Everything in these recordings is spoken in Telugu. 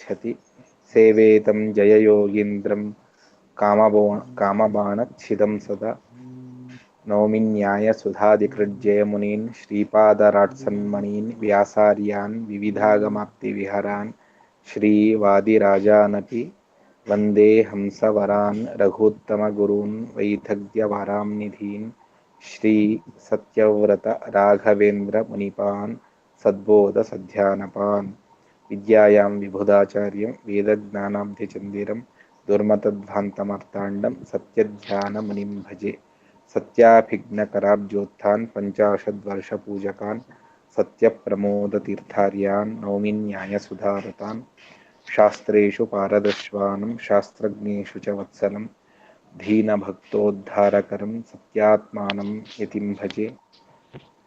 गच्छति सेवेतं जययोगीन्द्रं कामबाणच्छिदं सदा नौमि न्यायसुधाधिकृज्जयमुनीन् श्रीपादराट्सन्मणीन् व्यासार्यान् विविधागमाप्तिविहरान् श्रीवादिराजानपि वन्दे हंसवरान् रघूत्तमगुरून् वैदग्ध्यवरांनिधीन् श्री सत्यव्रत राघवेन्द्र मुनिपान् सद्बोधसध्यानपान् विद्यायां विबुधाचार्यं वेदज्ञानाब्धिचन्दिरं दुर्मतध्वान्तमर्ताण्डं सत्यध्यानमुनिं भजे सत्याभिघ्नकराब्जोत्थान् पञ्चाशद्वर्षपूजकान् सत्यप्रमोदतीर्थार्यान् नौमि न्यायसुधारतान् शास्त्रेषु पारदर्शिनं शास्त्रज्ञेषु च वत्सलं दीनभक्तोद्धारकरं सत्यात्मानं यतिं भजे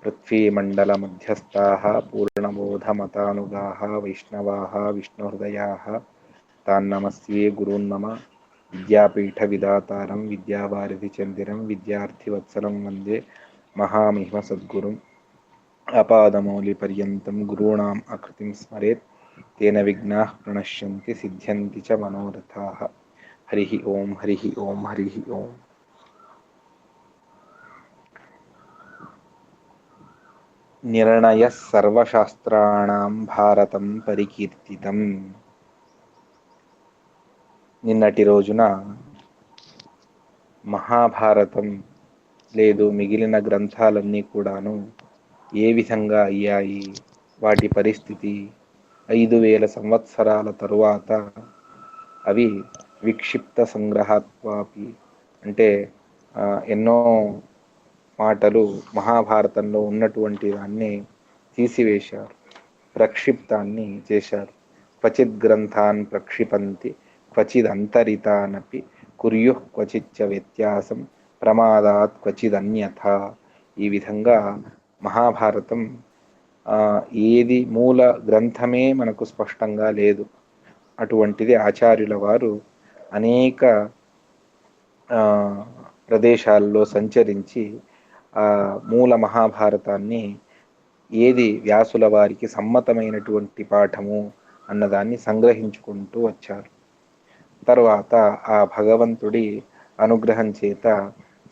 पृथ्वीमण्डलमध्यस्थाः पूर्णबोधमतानुगाः वैष्णवाः विष्णुहृदयाः तान्नमस्ये गुरून्मम विद्यापीठविदातारं विद्यावारिधिचन्दिरं विद्यार्थिवत्सलं वन्दे महामहिमसद्गुरुम् आपादमौलिपर्यन्तं गुरूणाम् आकृतिं स्मरेत् तेन विघ्नाः प्रणश्यन्ति सिद्ध्यन्ति च मनोरथाः। हरिः ओं हरिः ओं हरिः ओं। निर्णयः सर्वशास्त्राणां भारतं परिकीर्तितं। నిన్నటి రోజున మహాభారతం లేదు మిగిలిన గ్రంథాలన్నీ కూడాను ఏ విధంగా అయ్యాయి, వాటి పరిస్థితి 5000 సంవత్సరాల తరువాత అవి విక్షిప్త సంగ్రహాత్వాపి అంటే ఎన్నో మాటలు మహాభారతంలో ఉన్నటువంటి దాన్ని తీసివేశారు, ప్రక్షిప్తాన్ని చేశారు. క్వచిత్ గ్రంథాన్ ప్రక్షిపంతి క్వచిదంతరితానపి కుర్యుః క్వచిచ్చ వ్యత్యాసం ప్రమాదాత్ క్వచిదన్యథా. ఈ విధంగా మహాభారతం ఏది మూల గ్రంథమే మనకు స్పష్టంగా లేదు. అటువంటిది ఆచార్యుల వారు అనేక ప్రదేశాల్లో సంచరించి మూల మహాభారతాన్ని ఏది వ్యాసుల వారికి సమ్మతమైనటువంటి పాఠము అన్నదాన్ని సంగ్రహించుకుంటూ వచ్చారు. తర్వాత ఆ భగవంతుడి అనుగ్రహం చేత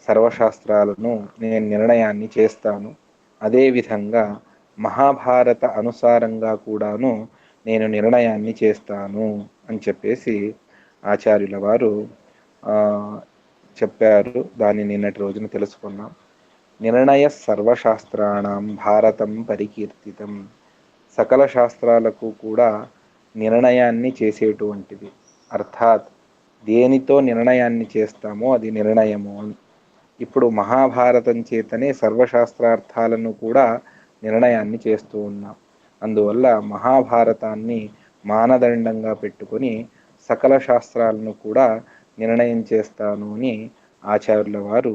సర్వశాస్త్రాలను నేను నిర్ణయాన్ని చేస్తాను, అదేవిధంగా మహాభారత అనుసారంగా కూడాను నేను నిర్ణయాన్ని చేస్తాను అని చెప్పేసి ఆచార్యుల వారు చెప్పారు. దాన్ని నిన్నటి రోజున తెలుసుకున్నాం. నిర్ణయ సర్వశాస్త్రాణం భారతం పరికీర్తితం. సకల శాస్త్రాలకు కూడా నిర్ణయాన్ని చేసేటువంటిది, అర్థాత్ దేనితో నిర్ణయాన్ని చేస్తామో అది నిర్ణయము. ఇప్పుడు మహాభారతం చేతనే సర్వశాస్త్రార్థాలను కూడా నిర్ణయాన్ని చేస్తూ ఉన్నాం. అందువల్ల మహాభారతాన్ని మానదండంగా పెట్టుకొని సకల శాస్త్రాలను కూడా నిర్ణయం చేస్తాను అని ఆచార్యుల వారు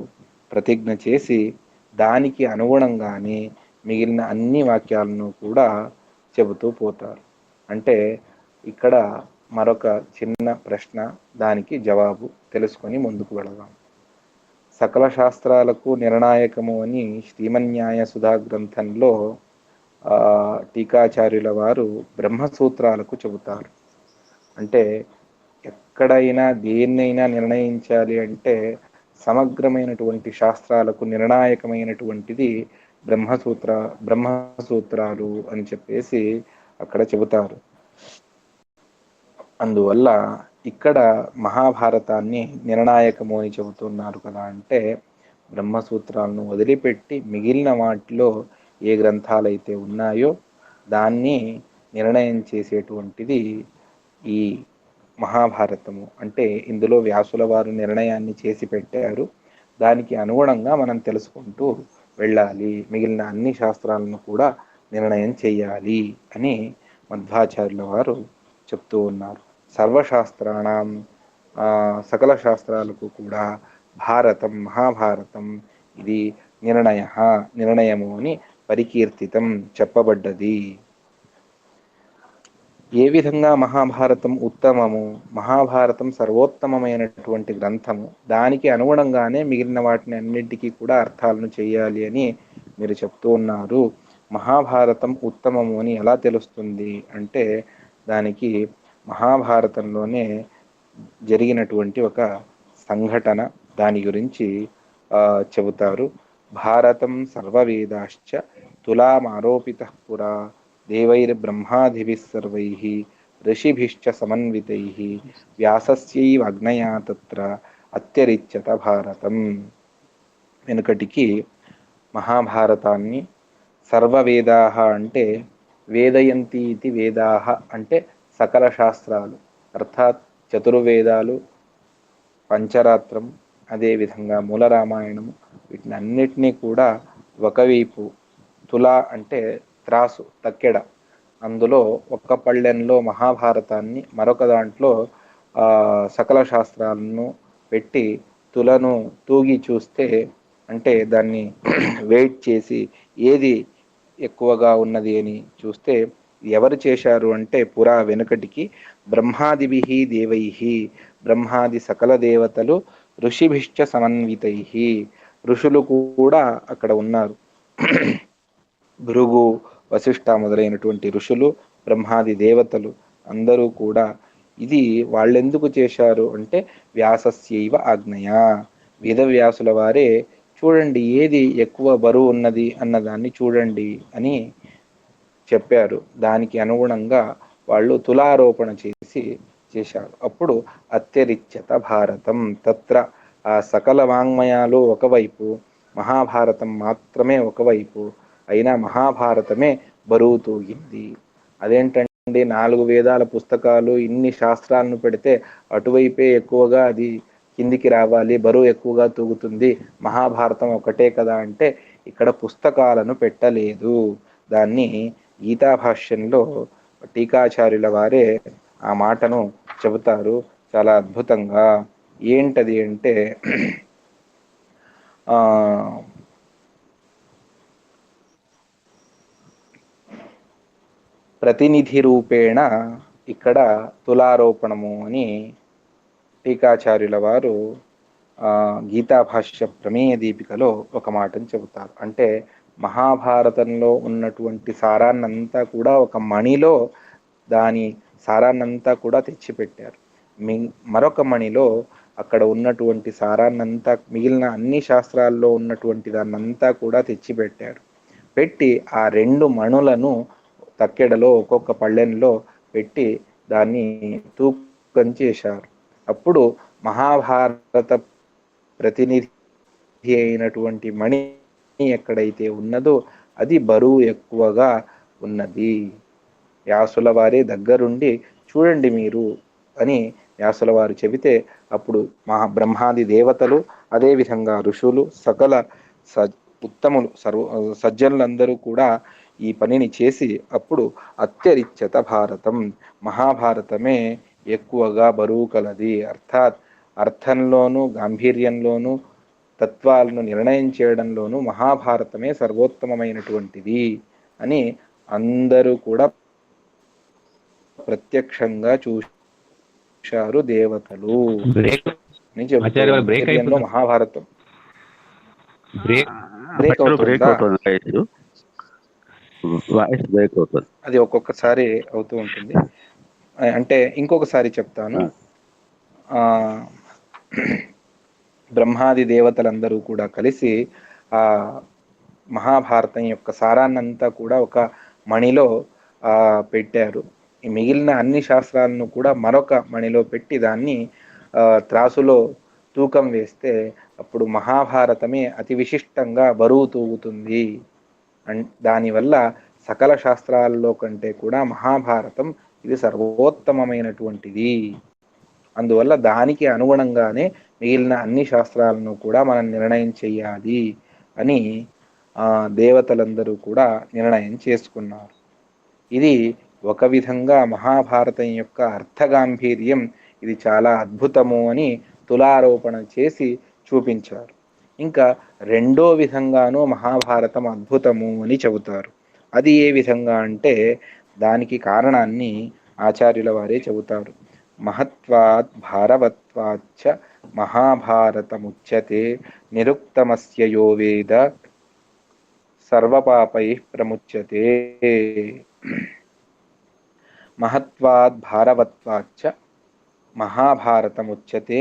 ప్రతిజ్ఞ చేసి దానికి అనుగుణంగానే మిగిలిన అన్ని వాక్యాలను కూడా చెబుతూ పోతారు. అంటే ఇక్కడ మరొక చిన్న ప్రశ్న, దానికి జవాబు తెలుసుకొని ముందుకు వెళదాం. సకల శాస్త్రాలకు నిర్ణాయకము అని శ్రీమన్యాయ సుధా గ్రంథంలో టీకాచార్యుల వారు బ్రహ్మసూత్రాలకు చెబుతారు. అంటే ఎక్కడైనా దేన్నైనా నిర్ణయించాలి అంటే సమగ్రమైనటువంటి శాస్త్రాలకు నిర్ణాయకమైనటువంటిది బ్రహ్మసూత్రాలు అని చెప్పేసి అక్కడ చెబుతారు. అందువల్ల ఇక్కడ మహాభారతాన్ని నిర్ణాయకము అని చెబుతున్నారు కదా అంటే బ్రహ్మసూత్రాలను వదిలిపెట్టి మిగిలిన వాటిలో ఏ గ్రంథాలైతే ఉన్నాయో దాన్ని నిర్ణయం చేసేటువంటిది ఈ మహాభారతము. అంటే ఇందులో వ్యాసుల వారు నిర్ణయాన్ని చేసి పెట్టారు, దానికి అనుగుణంగా మనం తెలుసుకుంటూ వెళ్ళాలి, మిగిలిన అన్ని శాస్త్రాలను కూడా నిర్ణయం చేయాలి అని మధ్వాచార్యుల వారు చెప్తూ ఉన్నారు. సర్వశాస్త్రాణం సకల శాస్త్రాలకు కూడా భారతం మహాభారతం ఇది నిర్ణయము అని పరికీర్తితం చెప్పబడ్డది. ఏ విధంగా మహాభారతం ఉత్తమము, మహాభారతం సర్వోత్తమమైనటువంటి గ్రంథము, దానికి అనుగుణంగానే మిగిలిన వాటిని అన్నింటికీ కూడా అర్థాలను చేయాలి అని మీరు చెప్తూ ఉన్నారు. మహాభారతం ఉత్తమము అని ఎలా తెలుస్తుంది అంటే దానికి మహాభారతంలోనే జరిగినటువంటి ఒక సంఘటన, దాని గురించి చెబుతారు. భారతం సర్వవేదాశ్చ తులామారోపిత పురా దేవైర్బ్రహ్మాదిభిः సర్వైః ఋషిభిశ్చ సమన్వితైః వ్యాసస్యైవాజ్ఞయా తత్ర అత్యరిచ్యత భారతం. వెనుకటికి మహాభారతాన్ని సర్వవేదాః అంటే వేదయంతి ఇది వేదాః అంటే సకల శాస్త్రాలు, అర్థాత్ చతుర్వేదాలు, పంచరాత్రం, అదేవిధంగా మూల రామాయణము, వీటిని అన్నిటినీ కూడా ఒకవైపు తుల అంటే త్రాసు, తక్కెడ, అందులో ఒక్క పళ్ళెంలో మహాభారతాన్ని, మరొక దాంట్లో సకల శాస్త్రాలను పెట్టి తులను తూగి చూస్తే, అంటే దాన్ని వెయిట్ చేసి ఏది ఎక్కువగా ఉన్నది అని చూస్తే ఎవరు చేశారు అంటే పురా వెనుకటికి బ్రహ్మాదిభిః దేవైః, బ్రహ్మాది సకల దేవతలు, ఋషిభిశ్చ సమన్వితైః, ఋషులు కూడా అక్కడ ఉన్నారు. భృగు, వశిష్ఠ మొదలైనటువంటి ఋషులు, బ్రహ్మాది దేవతలు అందరూ కూడా. ఇది వాళ్ళెందుకు చేశారు అంటే వ్యాసస్యైవ ఆజ్ఞయ, వేదవ్యాసుల వారే చూడండి ఏది ఎక్కువ బరువు ఉన్నది అన్నదాన్ని చూడండి అని చెప్పారు. దానికి అనుగుణంగా వాళ్ళు తులారోపణ చేశారు. అప్పుడు అత్యరిచ్యత భారతం, తత్ర ఆ సకల వాంగ్మయాలు ఒకవైపు, మహాభారతం మాత్రమే ఒకవైపు, అయినా మహాభారతమే బరువు తూగింది. అదేంటండి 4 వేదాల పుస్తకాలు, ఇన్ని శాస్త్రాలను పెడితే అటువైపే ఎక్కువగా అది కిందికి రావాలి, బరువు ఎక్కువగా తూగుతుంది, మహాభారతం ఒకటే కదా అంటే ఇక్కడ పుస్తకాలను పెట్టలేదు. దాన్ని గీతాభాష్యంలో టీకాచార్యుల వారే ఆ మాటను చెబుతారు చాలా అద్భుతంగా. ఏంటది అంటే ప్రతినిధి రూపేణ ఇక్కడ తులారోపణము అని టీకాచార్యుల వారు గీతాభాష్య ప్రమేయ దీపికలో ఒక మాటను చెబుతారు. అంటే మహాభారతంలో ఉన్నటువంటి సారాన్నంతా కూడా ఒక మణిలో దాని సారాన్నంతా కూడా తెచ్చిపెట్టారు. మరొక మణిలో అక్కడ ఉన్నటువంటి సారాన్నంతా, మిగిలిన అన్ని శాస్త్రాల్లో ఉన్నటువంటి దాన్నంతా కూడా తెచ్చిపెట్టారు. పెట్టి ఆ 2 మణులను తక్కెడలో ఒక్కొక్క పళ్ళెంలో పెట్టి దాన్ని తూకం చేశారు. అప్పుడు మహాభారత ప్రతినిధి అయినటువంటి మణి ఎక్కడైతే ఉన్నదో అది బరువు ఎక్కువగా ఉన్నది. వ్యాసుల వారే దగ్గరుండి చూడండి మీరు అని వ్యాసుల వారు చెబితే అప్పుడు బ్రహ్మాది దేవతలు, అదేవిధంగా ఋషులు, సకల ఉత్తములు, సజ్జనులందరూ కూడా ఈ పనిని చేసి అప్పుడు అత్యరిచ్యత భారతం, మహాభారతమే ఎక్కువగా బరువు కలది, అర్థాత్ అర్థంలోనూ గాంభీర్యంలోనూ తత్వాలను నిర్ణయం చేయడంలోనూ మహాభారతమే సర్వోత్తమమైనటువంటిది అని అందరూ కూడా ప్రత్యక్షంగా చూశారు దేవతలు అని చెబుతారు. మహాభారతం బ్రేక్ అవుతుంది, అది ఒక్కొక్కసారి అవుతూ ఉంటుంది. అంటే ఇంకొకసారి చెప్తాను. బ్రహ్మాది దేవతలందరూ కూడా కలిసి ఆ మహాభారతం యొక్క సారాన్నంతా కూడా ఒక మణిలో పెట్టారు. ఈ మిగిలిన అన్ని శాస్త్రాలను కూడా మరొక మణిలో పెట్టి దాన్ని త్రాసులో తూకం వేస్తే అప్పుడు మహాభారతమే అతి విశిష్టంగా బరువు తూగుతుంది. దానివల్ల సకల శాస్త్రాల్లో కంటే కూడా మహాభారతం ఇది సర్వోత్తమమైనటువంటిది. అందువల్ల దానికి అనుగుణంగానే మిగిలిన అన్ని శాస్త్రాలను కూడా మనం నిర్ణయం చెయ్యాలి అని దేవతలందరూ కూడా నిర్ణయం చేసుకున్నారు. ఇది ఒక విధంగా మహాభారతం యొక్క అర్థగాంభీర్యం, ఇది చాలా అద్భుతము అని తులారోపణ చేసి చూపించారు. ఇంకా రెండో విధంగానూ మహాభారతం అద్భుతము అని చెబుతారు. అది ఏ విధంగా అంటే దానికి కారణాన్ని ఆచార్యుల వారే చెబుతారు. మహత్వాత్ భారవత్వాచ్చ మహాభారతముచ్యతే నిరుక్తమస్య యో వేద సర్వపాపైః ప్రముచ్యతే. మహత్వాద్ భారవత్వాచ్చ మహాభారతముచ్యతే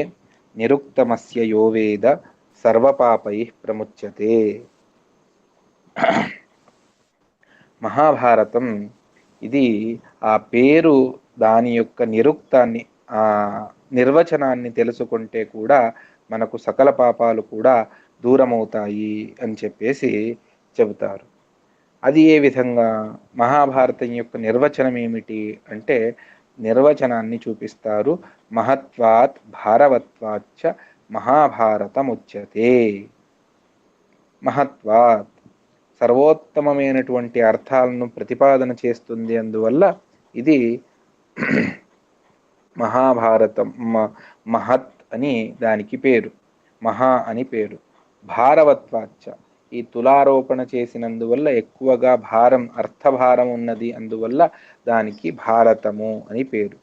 నిరుక్తమస్య యో వేద సర్వపాపైః ప్రముచ్యతే. మహాభారతం ఇది ఆ పేరు దాని యొక్క నిరుక్తాన్ని నిర్వచనాన్ని తెలుసుకుంటే కూడా మనకు సకల పాపాలు కూడా దూరమవుతాయి అని చెప్పేసి చెబుతారు. అది ఏ విధంగా? మహాభారతం యొక్క నిర్వచనం ఏమిటి అంటే నిర్వచనాన్ని చూపిస్తారు. మహత్వాత్ భారవత్వాచ్చ మహాభారతముచ్యతే. మహత్వాత్ సర్వోత్తమమైనటువంటి అర్థాలను ప్రతిపాదన చేస్తుంది. అందువల్ల ఇది మహాభారతం. మహత్ అని దానికి పేరు, మహా అని పేరు. భారవత్వాచ్చ ఈ తులారోపణ చేసినందువల్ల ఎక్కువగా భారం, అర్థభారం ఉన్నది, అందువల్ల దానికి భారతము అని పేరు.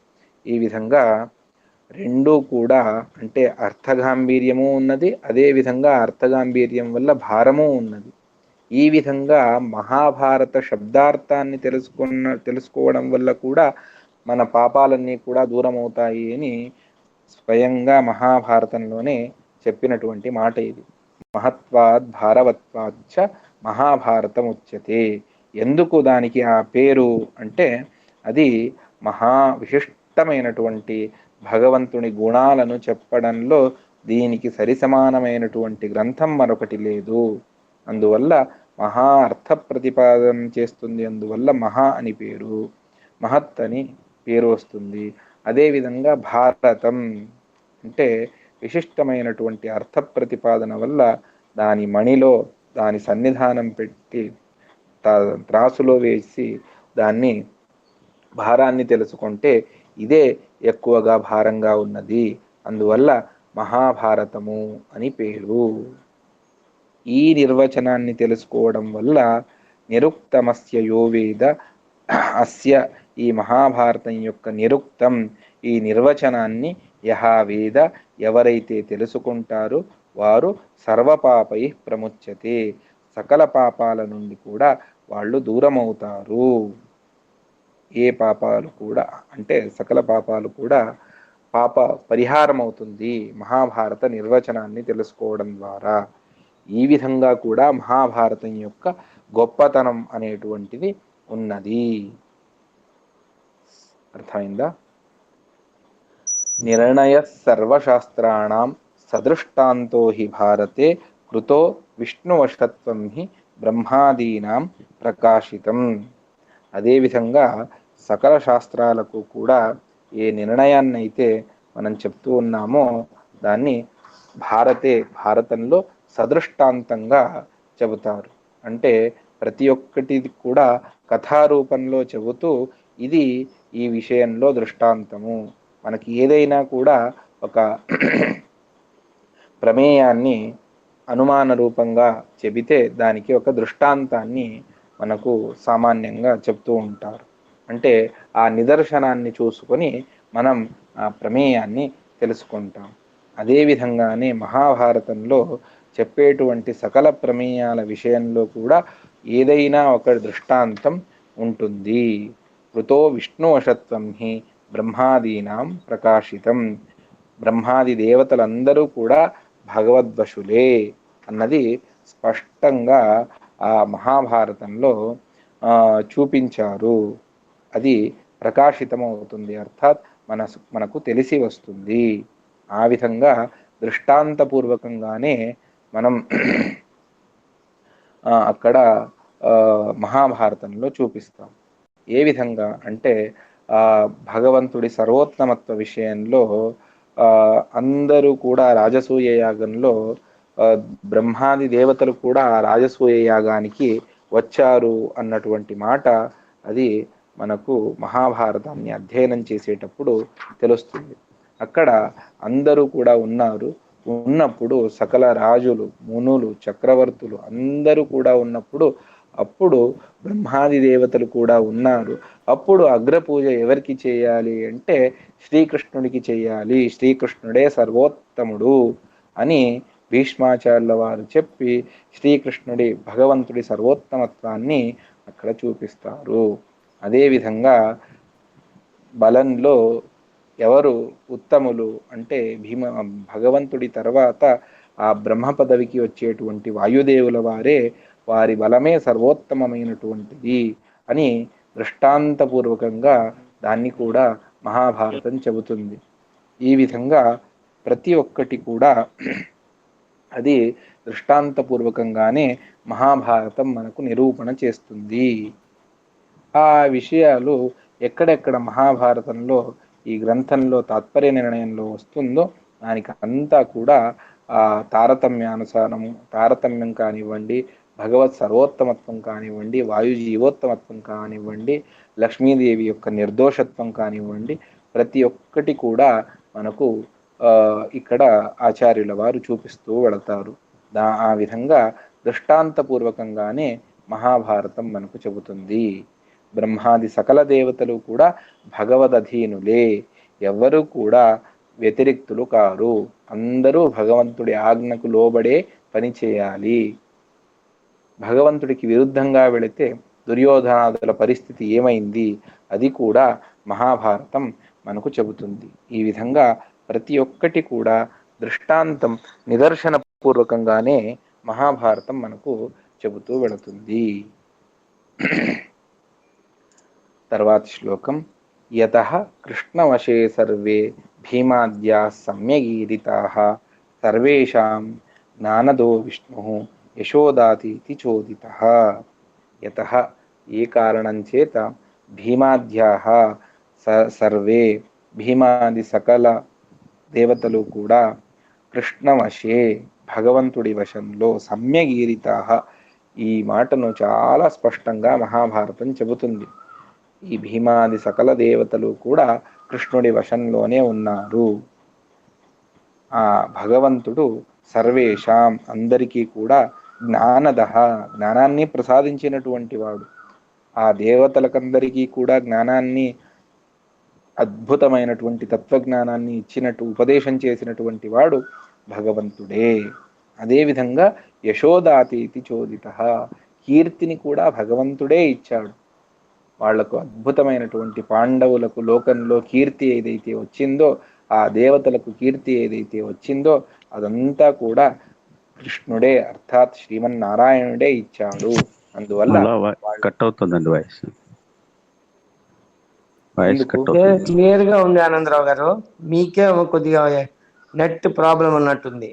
ఈ విధంగా రెండూ కూడా అంటే అర్థగాంభీర్యము ఉన్నది, అదేవిధంగా అర్థగాంభీర్యం వల్ల భారము ఉన్నది. ఈ విధంగా మహాభారత శబ్దార్థాన్ని తెలుసుకోవడం వల్ల కూడా మన పాపాలన్నీ కూడా దూరం అవుతాయి అని స్వయంగా మహాభారతంలోనే చెప్పినటువంటి మాట ఇది. మహత్వాద్ భారవత్వాచ్చ మహాభారతం ఉచ్యతే. ఎందుకు దానికి ఆ పేరు అంటే అది మహా విశిష్టమైనటువంటి భగవంతుని గుణాలను చెప్పడంలో దీనికి సరిసమానమైనటువంటి గ్రంథం మరొకటి లేదు. అందువల్ల మహా అర్థ ప్రతిపాదన చేస్తుంది. అందువల్ల మహా అని పేరు, మహత్ అని పేరు వస్తుంది. అదేవిధంగా భారతం అంటే విశిష్టమైనటువంటి అర్థ ప్రతిపాదన వల్ల దాని మణిలో దాని సన్నిధానం పెట్టి త్రాసులో వేసి దాన్ని భారాన్ని తెలుసుకుంటే ఇదే ఎక్కువగా భారంగా ఉన్నది, అందువల్ల మహాభారతము అని పేరు. ఈ నిర్వచనాన్ని తెలుసుకోవడం వల్ల నిరుక్తమస్య యో వేద, అస్య ఈ మహాభారతం యొక్క నిరుక్తం ఈ నిర్వచనాన్ని యహ వేద ఎవరైతే తెలుసుకుంటారో వారు సర్వపాపై ప్రముచ్యతే సకల పాపాల నుండి కూడా వాళ్ళు దూరమవుతారు. ఏ పాపాలు కూడా అంటే సకల పాపాలు కూడా పాప పరిహారం అవుతుంది మహాభారత నిర్వచనాన్ని తెలుసుకోవడం ద్వారా. ఈ విధంగా కూడా మహాభారతం యొక్క గొప్పతనం అనేటువంటిది ఉన్నది. అర్థమైందా? నిర్ణయ సర్వశాస్త్రాణం సదృష్టాంతో హి భారతే కృతో విష్ణువశత్వం హి బ్రహ్మాదీనాం ప్రకాశితం. అదేవిధంగా సకల శాస్త్రాలకు కూడా ఏ నిర్ణయాన్ని అయితే మనం చెప్తూ ఉన్నామో దాన్ని భారతంలో సదృష్టాంతంగా చెబుతారు. అంటే ప్రతి ఒక్కటి కూడా కథారూపంలో చెబుతూ ఇది ఈ విషయంలో దృష్టాంతము. మనకి ఏదైనా కూడా ఒక ప్రమేయాన్ని అనుమాన రూపంగా చెబితే దానికి ఒక దృష్టాంతాన్ని మనకు సామాన్యంగా చెప్తూ ఉంటారు. అంటే ఆ నిదర్శనాన్ని చూసుకొని మనం ఆ ప్రమేయాన్ని తెలుసుకుంటాం. అదేవిధంగానే మహాభారతంలో చెప్పేటువంటి సకల ప్రమేయాల విషయంలో కూడా ఏదైనా ఒక దృష్టాంతం ఉంటుంది. కృతో విష్ణువశత్వం హి బ్రహ్మాదీనాం ప్రకాశితం. బ్రహ్మాది దేవతలందరూ కూడా భగవద్వశులే అన్నది స్పష్టంగా ఆ మహాభారతంలో చూపించారు. అది ప్రకాశితమవుతుంది, అర్థాత్ మనకు తెలిసి వస్తుంది. ఆ విధంగా దృష్టాంతపూర్వకంగానే మనం అక్కడ మహాభారతంలో చూపిస్తాం. ఏ విధంగా అంటే భగవంతుడి సర్వోత్తమత్వ విషయంలో అందరూ కూడా రాజసూయ యాగంలో బ్రహ్మాది దేవతలు కూడా ఆ రాజసూయ యాగానికి వచ్చారు అన్నటువంటి మాట అది మనకు మహాభారతాన్ని అధ్యయనం చేసేటప్పుడు తెలుస్తుంది. అక్కడ అందరూ కూడా ఉన్నప్పుడు సకల రాజులు, మునులు, చక్రవర్తులు అందరూ కూడా ఉన్నప్పుడు అప్పుడు బ్రహ్మాది దేవతలు కూడా ఉన్నారు. అప్పుడు అగ్రపూజ ఎవరికి చేయాలి అంటే శ్రీకృష్ణుడికి చేయాలి, శ్రీకృష్ణుడే సర్వోత్తముడు అని భీష్మాచార్యుల వారు చెప్పి శ్రీకృష్ణుడి భగవంతుడి సర్వోత్తమత్వాన్ని అక్కడ చూపిస్తారు. అదేవిధంగా బలంలో ఎవరు ఉత్తములు అంటే భగవంతుడి తర్వాత ఆ బ్రహ్మ పదవికి వచ్చేటువంటి వాయుదేవుల వారే వారి బలమే సర్వోత్తమమైనటువంటిది అని దృష్టాంతపూర్వకంగా దాన్ని కూడా మహాభారతం చెబుతుంది. ఈ విధంగా ప్రతి ఒక్కటి కూడా అది దృష్టాంతపూర్వకంగానే మహాభారతం మనకు నిరూపణ చేస్తుంది. ఆ విషయాలు ఎక్కడెక్కడ మహాభారతంలో ఈ గ్రంథంలో తాత్పర్య నిర్ణయంలో వస్తుందో దానికి అంతా కూడా తారతమ్యం కానివ్వండి, భగవత్ సర్వోత్తమత్వం కానివ్వండి, వాయు జీవోత్తమత్వం కానివ్వండి, లక్ష్మీదేవి యొక్క నిర్దోషత్వం కానివ్వండి, ప్రతి ఒక్కటి కూడా మనకు ఇక్కడ ఆచార్యుల వారు చూపిస్తూ వెళతారు. ఆ విధంగా దృష్టాంతపూర్వకంగానే మహాభారతం మనకు చెబుతుంది. బ్రహ్మాది సకల దేవతలు కూడా భగవదధీనులే, ఎవరు కూడా వ్యతిరిక్తులు కారు. అందరూ భగవంతుడి ఆజ్ఞకు లోబడే పని చేయాలి. భగవంతుడికి విరుద్ధంగా వెళితే దుర్యోధనాదుల పరిస్థితి ఏమైంది అది కూడా మహాభారతం మనకు చెబుతుంది. ఈ విధంగా ప్రతి ఒక్కటి కూడా దృష్టాంతం నిదర్శన పూర్వకంగానే మహాభారతం మనకు చెబుతూ వెళుతుంది. తర్వాతి శ్లోకం యతః కృష్ణవశే సర్వే భీమాద్యా సమ్యగీరితాః సర్వేషాం జ్ఞానదో విష్ణుః యశోదాతీతి చోదితః. యతః ఏ కారణం చేత భీమాద్యాః సర్వే భీమాది సకల దేవతలు కూడా కృష్ణవశే భగవంతుడి వశంలో సమ్యగీరితాః, ఈ మాటను చాలా స్పష్టంగా మహాభారతం చెబుతుంది. ఈ భీమాది సకల దేవతలు కూడా కృష్ణుడి వశంలోనే ఉన్నారు. ఆ భగవంతుడు సర్వేషాం అందరికీ కూడా జ్ఞానదః జ్ఞానాన్ని ప్రసాదించినటువంటి వాడు. ఆ దేవతలకందరికీ కూడా జ్ఞానాన్ని, అద్భుతమైనటువంటి తత్వజ్ఞానాన్ని ఇచ్చినట్టు ఉపదేశం చేసినటువంటి వాడు భగవంతుడే. అదేవిధంగా యశోదాతీతి చోదితః, కీర్తిని కూడా భగవంతుడే ఇచ్చాడు. వాళ్లకు అద్భుతమైనటువంటి పాండవులకు లోకంలో కీర్తి ఏదైతే వచ్చిందో, ఆ దేవతలకు కీర్తి ఏదైతే వచ్చిందో అదంతా కూడా కృష్ణుడే అర్థాత్ శ్రీమన్నారాయణుడే ఇచ్చాడు. అందువల్ల కట్ అవుతుందండి వాయిస్. క్లియర్ గా ఉంది ఆనందరావు గారు, మీకే కొద్దిగా నెట్ ప్రాబ్లం అన్నట్టుంది.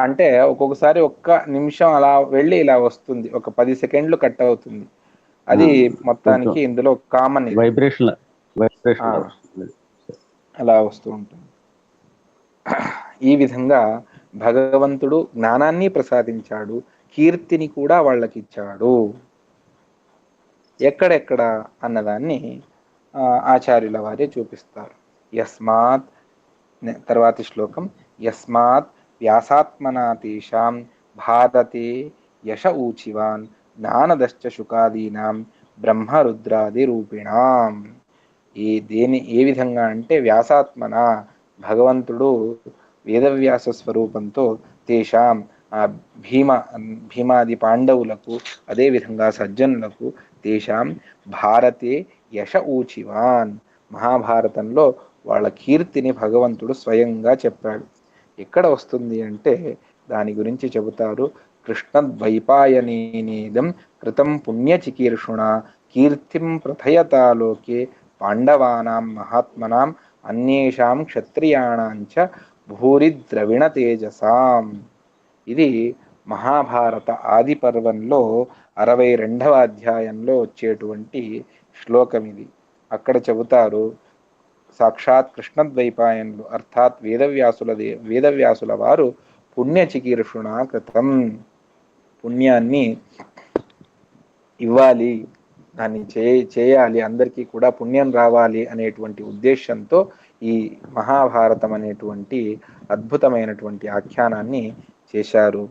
అంటే ఒక్కొక్కసారి ఒక్క నిమిషం అలా వెళ్ళి ఇలా వస్తుంది, ఒక 10 సెకండ్లు కట్ అవుతుంది. అది మొత్తానికి ఇందులో కామన్ వైబ్రేషన్ అలా వస్తూ ఉంటుంది. ఈ విధంగా భగవంతుడు జ్ఞానాన్ని ప్రసాదించాడు, కీర్తిని కూడా వాళ్ళకి ఇచ్చాడు. ఎక్కడెక్కడ అన్నదాన్ని ఆచార్యుల వారే చూపిస్తారు. యస్మాత్ తర్వాతి శ్లోకం యస్మాత్ వ్యాసాత్మనా తేషాం భారతే యశ ఊచివాన్ జ్ఞానదశ్చ శుకాదీనాం బ్రహ్మరుద్రాది రూపిణాం. ఏ విధంగా అంటే వ్యాసాత్మన భగవంతుడు వేదవ్యాస స్వరూపంతో తేషాం ఆ భీమాది పాండవులకు అదేవిధంగా సజ్జనులకు తేషాం భారతే యశ ఊచివాన్, మహాభారతంలో వాళ్ళ కీర్తిని భగవంతుడు స్వయంగా చెప్పాడు. ఎక్కడ వస్తుంది అంటే దాని గురించి చెబుతారు. కృష్ణద్వైపాయనేదం కృతం పుణ్యచికీర్షుణ కీర్తిం ప్రథయతాలోకే పాండవానాం మహాత్మనాం అన్యేషాం క్షత్రియాణాంచ భూరి ద్రవిణ తేజసాం. ఇది మహాభారత ఆది పర్వంలో 62వ అధ్యాయంలో వచ్చేటువంటి శ్లోకం ఇది. అక్కడ చెబుతారు సాక్షాత్ కృష్ణద్వైపాయనులు అర్థాత్ వేదవ్యాసుల వారు పుణ్యచికీర్షుణ కృతం, పుణ్యాన్ని ఇవ్వాలి, దాన్ని చేయాలి, అందరికీ కూడా పుణ్యం రావాలి అనేటువంటి ఉద్దేశంతో ఈ మహాభారతం అనేటువంటి అద్భుతమైనటువంటి ఆఖ్యానాన్ని చేశారు.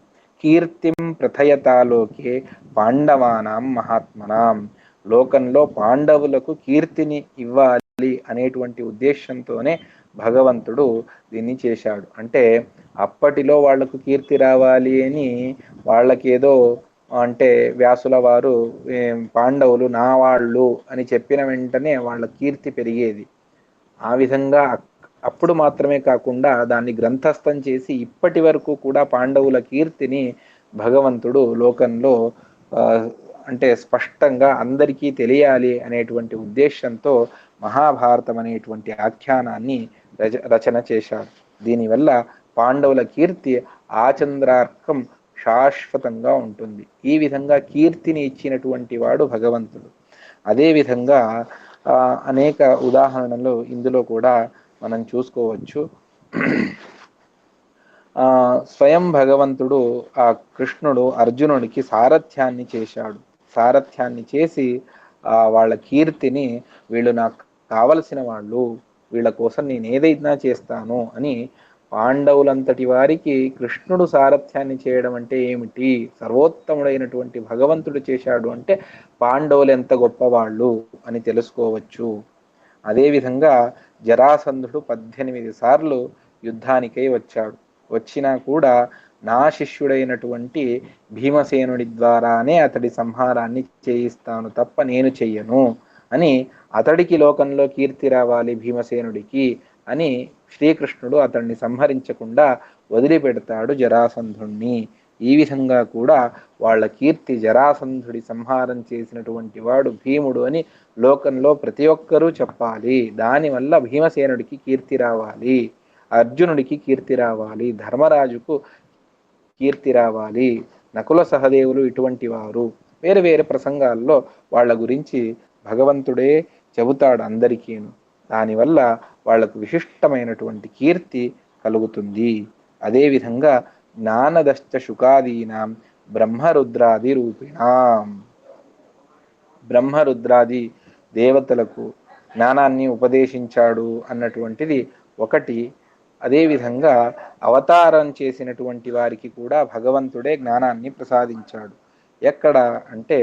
కీర్తిం ప్రథయతాలోకే పాండవానాం మహాత్మనాం, లోకంలో పాండవులకు కీర్తిని ఇవ్వాలి అనేటువంటి ఉద్దేశంతోనే భగవంతుడు దీన్ని చేశాడు. అంటే అప్పటిలో వాళ్లకు కీర్తి రావాలి అని వాళ్ళకేదో అంటే వ్యాసుల వారు పాండవులు నా వాళ్ళు అని చెప్పిన వెంటనే వాళ్ళ కీర్తి పెరిగేది. ఆ విధంగా అప్పుడు మాత్రమే కాకుండా దాన్ని గ్రంథస్థం చేసి ఇప్పటి వరకు కూడా పాండవుల కీర్తిని భగవంతుడు లోకంలో అంటే స్పష్టంగా అందరికీ తెలియాలి అనేటువంటి ఉద్దేశంతో మహాభారతం అనేటువంటి ఆఖ్యానాన్ని రచన చేశాడు. దీనివల్ల పాండవుల కీర్తి ఆచంద్రార్కం శాశ్వతంగా ఉంటుంది. ఈ విధంగా కీర్తిని ఇచ్చినటువంటి వాడు భగవంతుడు. అదేవిధంగా అనేక ఉదాహరణలు ఇందులో కూడా మనం చూసుకోవచ్చు. స్వయం భగవంతుడు ఆ కృష్ణుడు అర్జునుడికి సారథ్యాన్ని చేశాడు. సారథ్యాన్ని చేసి వాళ్ళ కీర్తిని, వీళ్ళు నాకు కావలసిన వాళ్ళు, వీళ్ళ కోసం నేను ఏదైనా చేస్తాను అని పాండవులంతటి వారికి కృష్ణుడు సారథ్యాన్ని చేయడం అంటే ఏమిటి? సర్వోత్తముడైనటువంటి భగవంతుడు చేశాడు అంటే పాండవులు ఎంత గొప్పవాళ్ళు అని తెలుసుకోవచ్చు. అదేవిధంగా జరాసంధుడు 18 సార్లు యుద్ధానికై వచ్చాడు. వచ్చినా కూడా నా శిష్యుడైనటువంటి భీమసేనుడి ద్వారానే అతడి సంహారాన్ని చేయిస్తాను తప్ప నేను చెయ్యను అని, అతడికి లోకంలో కీర్తి రావాలి భీమసేనుడికి అని శ్రీకృష్ణుడు అతన్ని సంహరించకుండా వదిలిపెడతాడు జరాసంధుణ్ణి. ఈ విధంగా కూడా వాళ్ళ కీర్తి, జరాసంధుడి సంహారం చేసినటువంటి వాడు భీముడు అని లోకంలో ప్రతి ఒక్కరూ చెప్పాలి. దానివల్ల భీమసేనుడికి కీర్తి రావాలి, అర్జునుడికి కీర్తి రావాలి, ధర్మరాజుకు కీర్తి రావాలి, నకుల సహదేవులు ఇటువంటి వారు. వేరు వేరు ప్రసంగాల్లో వాళ్ళ గురించి భగవంతుడే చెబుతాడు అందరికీను. దానివల్ల వాళ్లకు విశిష్టమైనటువంటి కీర్తి కలుగుతుంది. అదేవిధంగా జ్ఞానదశ్చ శుకాదీనాం బ్రహ్మరుద్రాది రూపిణాం, బ్రహ్మరుద్రాది దేవతలకు జ్ఞానాన్ని ఉపదేశించాడు అన్నటువంటిది ఒకటి. అదేవిధంగా అవతారం చేసినటువంటి వారికి కూడా భగవంతుడే జ్ఞానాన్ని ప్రసాదించాడు. ఎక్కడ అంటే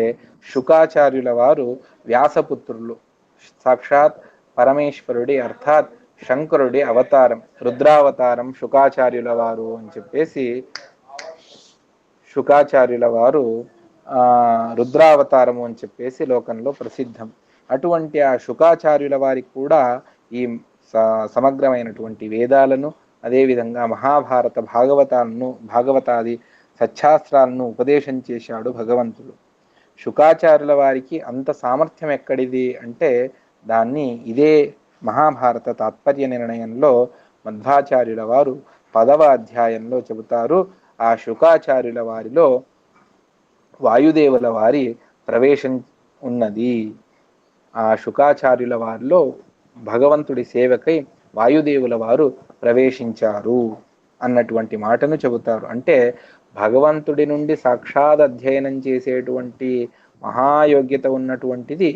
శుకాచార్యుల వారు వ్యాసపుత్రులు, సాక్షాత్ పరమేశ్వరుడి అర్థాత్ శంకరుడి అవతారం, రుద్రావతారం శుకాచార్యుల వారు అని చెప్పేసి శుకాచార్యుల వారు రుద్రావతారము అని చెప్పేసి లోకంలో ప్రసిద్ధం. అటువంటి ఆ శుకాచార్యుల వారికి కూడా ఈ సమగ్రమైనటువంటి వేదాలను, అదేవిధంగా మహాభారత భాగవతాది సత్శాస్త్రాలను ఉపదేశం చేశాడు భగవంతుడు. శుకాచార్యుల వారికి అంత సామర్థ్యం ఎక్కడిది అంటే దాన్ని ఇదే మహాభారత తాత్పర్య నిర్ణయంలో మధ్వాచార్యుల వారు 10వ అధ్యాయంలో చెబుతారు. ఆ శుకాచార్యుల వారిలో వాయుదేవుల వారి ప్రవేశం ఉన్నది. ఆ శుకాచార్యుల వారిలో భగవంతుడి సేవకై వాయుదేవుల వారు ప్రవేశించారు అన్నటువంటి మాటను చెబుతారు. అంటే భగవంతుడి నుండి సాక్షాత్ అధ్యయనం చేసేటువంటి మహాయోగ్యత ఉన్నటువంటిది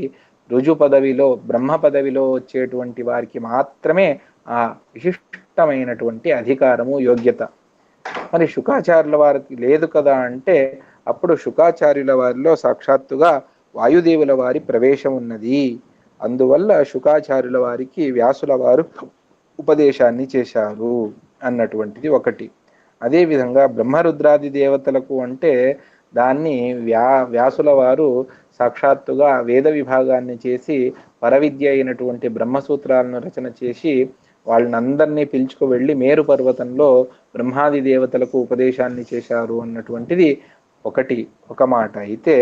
రుజు పదవిలో, బ్రహ్మ పదవిలో వచ్చేటువంటి వారికి మాత్రమే ఆ విశిష్టమైనటువంటి అధికారము, యోగ్యత. మరి శుకాచార్యుల వారికి లేదు కదా అంటే అప్పుడు శుకాచార్యుల వారిలో సాక్షాత్తుగా వాయుదేవుల వారి ప్రవేశం ఉన్నది. అందువల్ల శుకాచార్యుల వారికి వ్యాసుల వారు ఉపదేశాన్ని చేశారు అన్నటువంటిది ఒకటి. అదేవిధంగా బ్రహ్మరుద్రాది దేవతలకు అంటే దాన్ని వ్యాసుల వారు సాక్షాత్తుగా వేద విభాగాన్ని చేసి పరవిద్య అయినటువంటి బ్రహ్మసూత్రాలను రచన చేసి వాళ్ళనందరినీ పిలుచుకు వెళ్ళి మేరు పర్వతంలో బ్రహ్మాది దేవతలకు ఉపదేశాన్ని చేశారు అన్నటువంటిది ఒక మాట. అయితే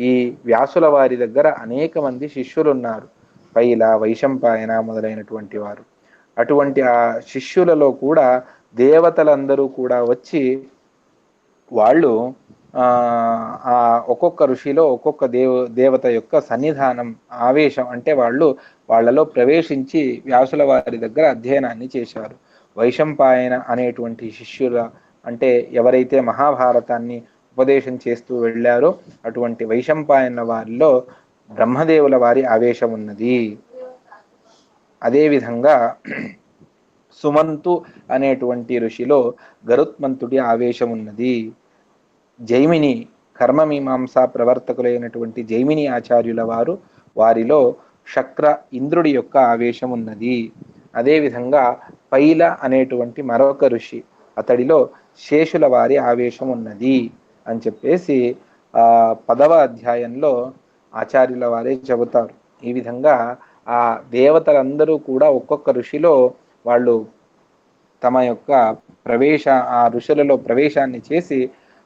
ఈ వ్యాసుల వారి దగ్గర అనేక మంది శిష్యులు ఉన్నారు, పైల, వైశంపాయన మొదలైనటువంటి వారు. అటువంటి ఆ శిష్యులలో కూడా దేవతలందరూ కూడా వచ్చి వాళ్ళు ఒక్కొక్క ఋషిలో ఒక్కొక్క దేవత యొక్క సన్నిధానం, ఆవేశం అంటే వాళ్ళలో ప్రవేశించి వ్యాసుల వారి దగ్గర అధ్యయనాన్ని చేశారు. వైశంపాయన అనేటువంటి శిష్యుల అంటే ఎవరైతే మహాభారతాన్ని ఉపదేశం చేస్తూ వెళ్ళారో అటువంటి వైశంపాయన వారిలో బ్రహ్మదేవుల వారి ఆవేశం ఉన్నది. అదేవిధంగా సుమంతు అనేటువంటి ఋషిలో గరుత్మంతుడి ఆవేశం ఉన్నది. జైమిని, కర్మమీమాంసా ప్రవర్తకులైనటువంటి జైమిని ఆచార్యుల వారిలో శక్ర, ఇంద్రుడి యొక్క ఆవేశం ఉన్నది. అదేవిధంగా పైల అనేటువంటి మరొక ఋషి, అతడిలో శేషుల వారి ఆవేశం ఉన్నది అని చెప్పేసి 10వ అధ్యాయంలో ఆచార్యుల వారే చెబుతారు. ఈ విధంగా ఆ దేవతలందరూ కూడా ఒక్కొక్క ఋషిలో వాళ్ళు తమ యొక్క ఆ ఋషులలో ప్రవేశాన్ని చేసి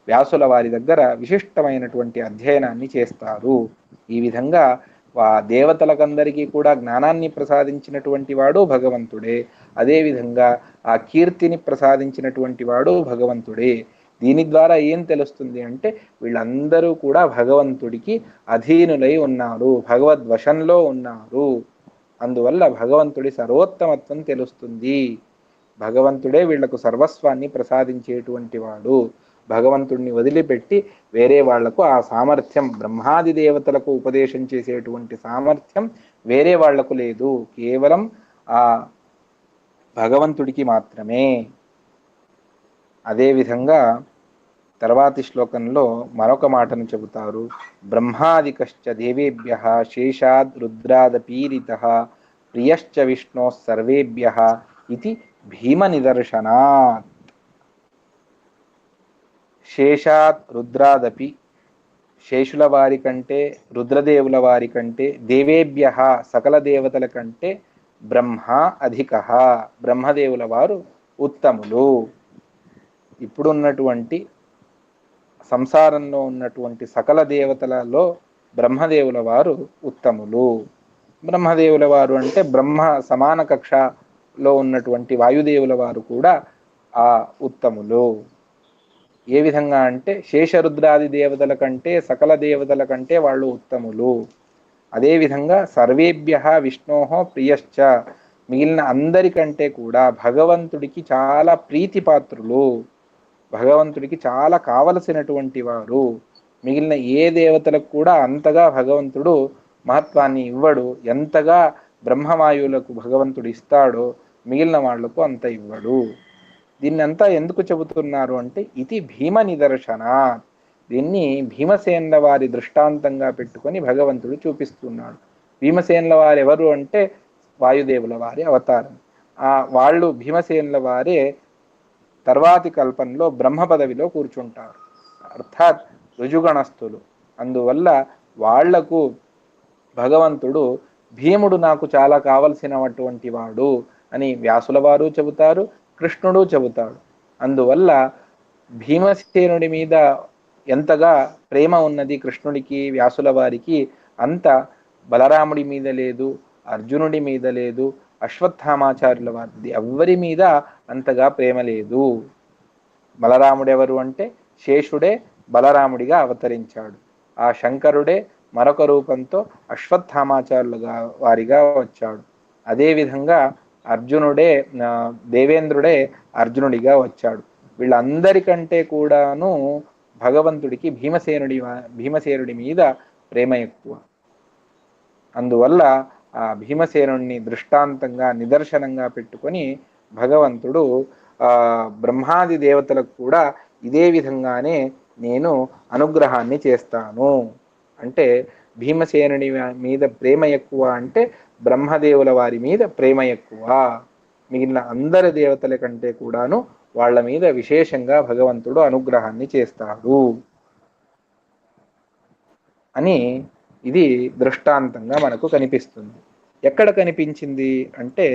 వ్యాసుల వారి దగ్గర విశిష్టమైనటువంటి అధ్యయనాన్ని చేస్తారు. ఈ విధంగా దేవతలకందరికీ కూడా జ్ఞానాన్ని ప్రసాదించినటువంటి వాడు భగవంతుడే. అదేవిధంగా ఆ కీర్తిని ప్రసాదించినటువంటి వాడు భగవంతుడే. దీని ద్వారా ఏం తెలుస్తుంది అంటే వీళ్ళందరూ కూడా భగవంతుడికి అధీనులై ఉన్నారు, భగవద్వశంలో ఉన్నారు. అందువల్ల భగవంతుడి సర్వోత్తమత్వం తెలుస్తుంది. భగవంతుడే వీళ్లకు సర్వస్వాన్ని ప్రసాదించేటువంటి వాడు. భగవంతుడిని వదిలిపెట్టి వేరే వాళ్లకు ఆ సామర్థ్యం, బ్రహ్మాది దేవతలకు ఉపదేశం చేసేటువంటి సామర్థ్యం వేరే వాళ్లకు లేదు, కేవలం ఆ భగవంతుడికి మాత్రమే. అదేవిధంగా తర్వాతి శ్లోకంలో మరొక మాటను చెబుతారు. బ్రహ్మాదికశ్చ దేవేభ్యః శేషాద్ రుద్రాదపీరితః ప్రియశ్చ విష్ణోః సర్వేభ్యః ఇతి భీమ నిదర్శనాత్. శేషాత్ రుద్రాదపి, శేషుల వారి కంటే, రుద్రదేవుల వారి కంటే, దేవేభ్యః సకల దేవతల కంటే బ్రహ్మ అధికః, బ్రహ్మదేవుల వారు ఉత్తములు. ఇప్పుడున్నటువంటి సంసారంలో ఉన్నటువంటి సకల దేవతలలో బ్రహ్మదేవుల వారు ఉత్తములు. బ్రహ్మదేవుల వారు అంటే బ్రహ్మ సమాన కక్షలో ఉన్నటువంటి వాయుదేవుల వారు కూడా ఆ ఉత్తములు. ఏ విధంగా అంటే శేషరుద్రాది దేవతల కంటే, సకల దేవతల కంటే వాళ్ళు ఉత్తములు. అదేవిధంగా సర్వేభ్యః విష్ణోః ప్రియశ్చ, మిగిలిన అందరికంటే కూడా భగవంతుడికి చాలా ప్రీతిపాత్రులు, భగవంతుడికి చాలా కావలసినటువంటి వారు. మిగిలిన ఏ దేవతలకు కూడా అంతగా భగవంతుడు మహత్వాన్ని ఇవ్వడు. ఎంతగా బ్రహ్మవాయువులకు భగవంతుడు ఇస్తాడో మిగిలిన వాళ్లకు అంత ఇవ్వడు. దీన్నంతా ఎందుకు చెబుతున్నారు అంటే ఇది భీమ నిదర్శన. దీన్ని భీమసేనుల వారి దృష్టాంతంగా పెట్టుకొని భగవంతుడు చూపిస్తున్నాడు. భీమసేనుల వారు ఎవరు అంటే వాయుదేవుల వారి అవతారం. వాళ్ళు భీమసేనుల వారే తర్వాతి కల్పంలో బ్రహ్మ పదవిలో కూర్చుంటారు, అర్థాత్ రుజుగణస్థులు. అందువల్ల వాళ్లకు భగవంతుడు భీముడు నాకు చాలా కావలసినటువంటి వాడు అని వ్యాసుల వారు చెబుతారు, కృష్ణుడు చెబుతాడు. అందువల్ల భీమసేనుడి మీద ఎంతగా ప్రేమ ఉన్నది కృష్ణుడికి, వ్యాసుల వారికి, అంత బలరాముడి మీద లేదు, అర్జునుడి మీద లేదు, అశ్వత్థామాచార్యుల వారిది ఎవ్వరి మీద అంతగా ప్రేమ లేదు. బలరాముడు ఎవరు అంటే శేషుడే బలరాముడిగా అవతరించాడు. ఆ శంకరుడే మరొక రూపంతో అశ్వత్థామాచార్యులుగా వారిగా వచ్చాడు. అదేవిధంగా అర్జునుడే, దేవేంద్రుడే అర్జునుడిగా వచ్చాడు. వీళ్ళందరికంటే కూడాను భగవంతుడికి భీమసేనుడి మీద ప్రేమ ఎక్కువ. అందువల్ల ఆ భీమసేనుడిని దృష్టాంతంగా నిదర్శనంగా పెట్టుకొని భగవంతుడు బ్రహ్మాది దేవతలకు కూడా ఇదే విధంగానే నేను అనుగ్రహాన్ని చేస్తాను అంటే, భీమసేనుడి మీద ప్రేమ ఎక్కువ అంటే బ్రహ్మదేవుల వారి మీద ప్రేమ ఎక్కువ. మిగిలిన అందరి దేవతల కంటే కూడాను వాళ్ళ మీద విశేషంగా భగవంతుడు అనుగ్రహాన్ని చేస్తాడు అని ఇది దృష్టాంతంగా మనకు కనిపిస్తుంది. ఎక్కడ కనిపించింది అంటే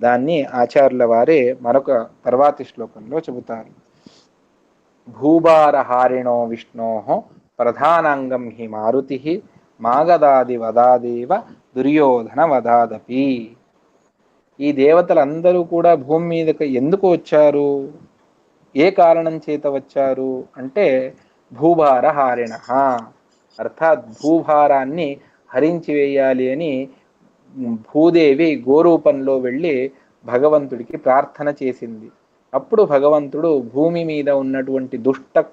దాన్ని ఆచార్యుల వారే మరొక తర్వాతి శ్లోకంలో చెబుతారు. భూభారహారిణో విష్ణోః ప్రధానాంగం హి మారుతి మాగదాది వదాదేవ దుర్యోధన వదాదపి. ఈ దేవతలందరూ కూడా భూమి మీదకి ఎందుకు వచ్చారు, ఏ కారణం చేత వచ్చారు అంటే భూభారహారిణ, అర్థాత్ భూభారాన్ని హరించి వేయాలి అని భూదేవి గోరూపంలో వెళ్ళి భగవంతుడికి ప్రార్థన చేసింది. అప్పుడు భగవంతుడు భూమి మీద ఉన్నటువంటి దుష్ట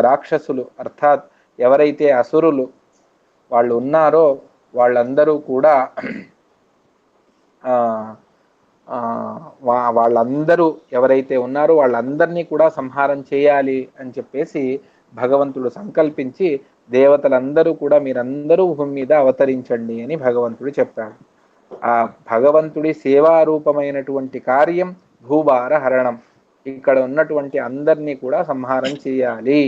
రాక్షసులు, అర్థాత్ ఎవరైతే అసురులు వాళ్ళు ఉన్నారో వాళ్ళందరూ కూడా వాళ్ళందరూ ఎవరైతే ఉన్నారో వాళ్ళందరినీ కూడా సంహారం చేయాలి అని చెప్పేసి భగవంతుడు సంకల్పించి దేవతలందరూ కూడా మీరందరూ భూమి మీద అవతరించండి అని భగవంతుడు చెప్పాడు. ఆ భగవంతుడి సేవారూపమైనటువంటి కార్యం భూభార హరణం. ఇక్కడ ఉన్నటువంటి అందరినీ కూడా సంహారం చేయాలి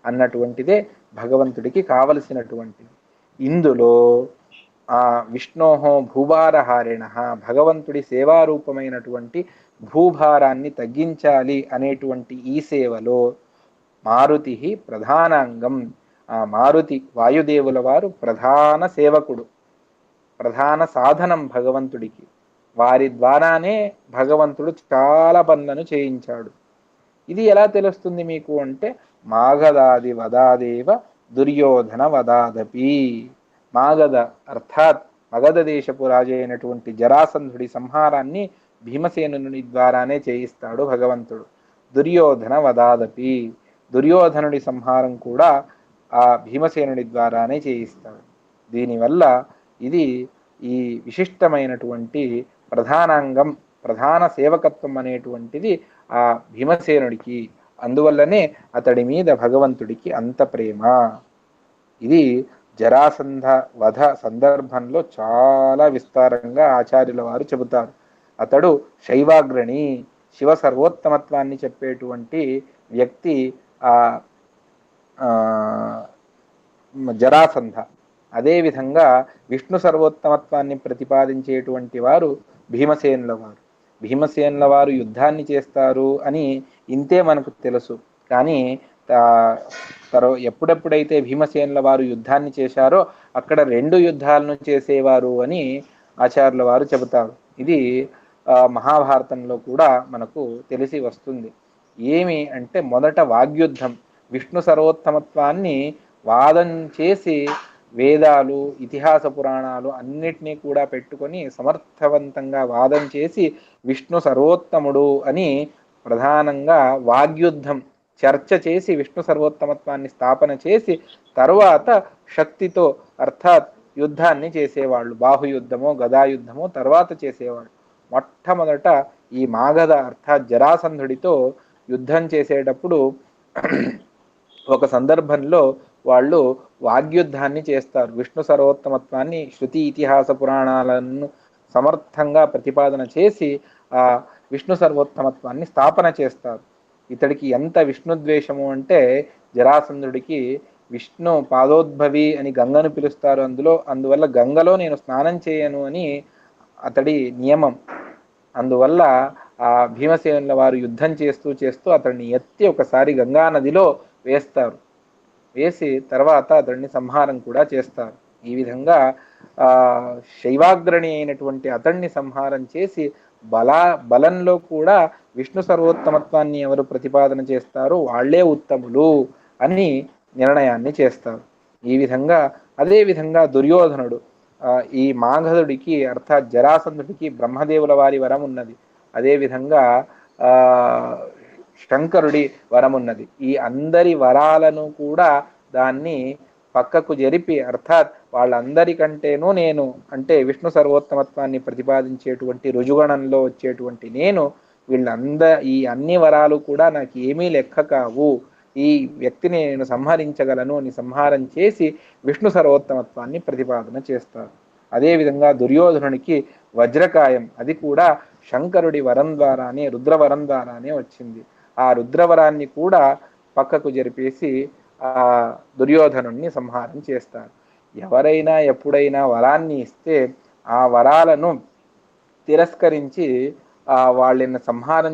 అన్నటువంటిదే భగవంతుడికి కావలసినటువంటిది. ఇందులో విష్ణోహో భూభారహారిణ, భగవంతుడి సేవారూపమైనటువంటి భూభారాన్ని తగ్గించాలి అనేటువంటి ఈ సేవలో మారుతి ప్రధానాంగం, ఆ మారుతి వాయుదేవుల వారు ప్రధాన సేవకుడు, ప్రధాన సాధనం భగవంతుడికి. వారి ద్వారానే భగవంతుడు చాలా పనులను చేయించాడు. ఇది ఎలా తెలుస్తుంది మీకు అంటే, మాగధాది వదాదేవ దుర్యోధన వదాదపి. మాగధ అర్థాత్ మగధ దేశపు రాజు అయినటువంటి జరాసంధుడి సంహారాన్ని భీమసేనుని ద్వారానే చేయిస్తాడు భగవంతుడు. దుర్యోధన వదాదపి, దుర్యోధనుడి సంహారం కూడా ఆ భీమసేనుడి ద్వారానే చేయిస్తాడు. దీనివల్ల ఇది ఈ విశిష్టమైనటువంటి ప్రధానాంగం, ప్రధాన సేవకత్వం అనేటువంటిది ఆ భీమసేనుడికి. అందువల్లనే అతడి మీద భగవంతుడికి అంత ప్రేమ. ఇది జరాసంధ వధ సందర్భంలో చాలా విస్తారంగా ఆచార్యుల వారు చెబుతారు. అతడు శైవాగ్రణి, శివ సర్వోత్తమత్వాన్ని చెప్పేటువంటి వ్యక్తి జరాసంధ. అదేవిధంగా విష్ణు సర్వోత్తమత్వాన్ని ప్రతిపాదించేటువంటి వారు భీమసేనుల వారు. భీమసేనుల వారు యుద్ధాన్ని చేస్తారు అని ఇంతే మనకు తెలుసు. కానీ ఎప్పుడెప్పుడైతే భీమసేనుల వారు యుద్ధాన్ని చేశారో అక్కడ 2 యుద్ధాలను చేసేవారు అని ఆచార్యుల వారు చెబుతారు. ఇది మహాభారతంలో కూడా మనకు తెలిసి వస్తుంది. ఏమి అంటే, మొదట వాగ్యుద్ధం, విష్ణు సర్వోత్తమత్వాన్ని వాదం చేసి వేదాలు, ఇతిహాస పురాణాలు అన్నిటినీ కూడా పెట్టుకొని సమర్థవంతంగా వాదం చేసి విష్ణు సర్వోత్తముడు అని ప్రధానంగా వాగ్యుద్ధం చర్చ చేసి విష్ణు సర్వోత్తమత్వాన్ని స్థాపన చేసి తరువాత శక్తితో అర్థాత్ యుద్ధాన్ని చేసేవాళ్ళు. బాహుయుద్ధమో గదాయుద్ధమో తర్వాత చేసేవాళ్ళు. మొట్టమొదట ఈ మాగధ అర్థాత్ జరాసంధుడితో యుద్ధం చేసేటప్పుడు ఒక సందర్భంలో వాళ్ళు వాగ్యుద్ధాన్ని చేస్తారు. విష్ణు సర్వోత్తమత్వాన్ని శృతి ఇతిహాస పురాణాలను సమర్థంగా ప్రతిపాదన చేసి ఆ విష్ణు సర్వోత్తమత్వాన్ని స్థాపన చేస్తారు. ఇతడికి ఎంత విష్ణుద్వేషము అంటే, జరాసంధుడికి విష్ణు పాదోద్భవి అని గంగను పిలుస్తారు. అందువల్ల గంగలో నేను స్నానం చేయను అని అతడి నియమం. అందువల్ల ఆ భీమసేనుల వారు యుద్ధం చేస్తూ అతడిని ఎత్తి ఒకసారి గంగా నదిలో వేస్తారు. వేసి తర్వాత అతడిని సంహారం కూడా చేస్తారు. ఈ విధంగా శైవాగ్రణి అయినటువంటి అతడిని సంహారం చేసి బలంలో కూడా విష్ణు సర్వోత్తమత్వాన్ని ఎవరు ప్రతిపాదన చేస్తారో వాళ్లే ఉత్తములు అని నిర్ణయాన్ని చేస్తారు. ఈ విధంగా అదేవిధంగా దుర్యోధనుడు ఈ మాగధుడికి అర్థాత్ జరాసంధుడికి బ్రహ్మదేవుల వారి వరం ఉన్నది. అదేవిధంగా శంకరుడి వరం ఉన్నది. ఈ అందరి వరాలను కూడా దాన్ని పక్కకు జరిపి అర్థాత్ వాళ్ళందరికంటేనూ నేను అంటే విష్ణు సర్వోత్తమత్వాన్ని ప్రతిపాదించేటువంటి రుజుగణంలో వచ్చేటువంటి నేను ఈ అన్ని వరాలు కూడా నాకు ఏమీ లెక్క కావు, ఈ వ్యక్తిని నేను సంహరించగలను అని సంహారం చేసి విష్ణు సర్వోత్తమత్వాన్ని ప్రతిపాదన చేస్తారు. అదేవిధంగా దుర్యోధనునికి వజ్రకాయం, అది కూడా శంకరుడి వరం ద్వారానే, రుద్రవరం ద్వారానే వచ్చింది. ఆ రుద్రవరాన్ని కూడా పక్కకు జరిపేసి ఆ దుర్యోధనుణ్ణి సంహారం చేస్తారు. ఎవరైనా ఎప్పుడైనా వరాన్ని ఇస్తే ఆ వరాలను తిరస్కరించి వాళ్ళని సంహారం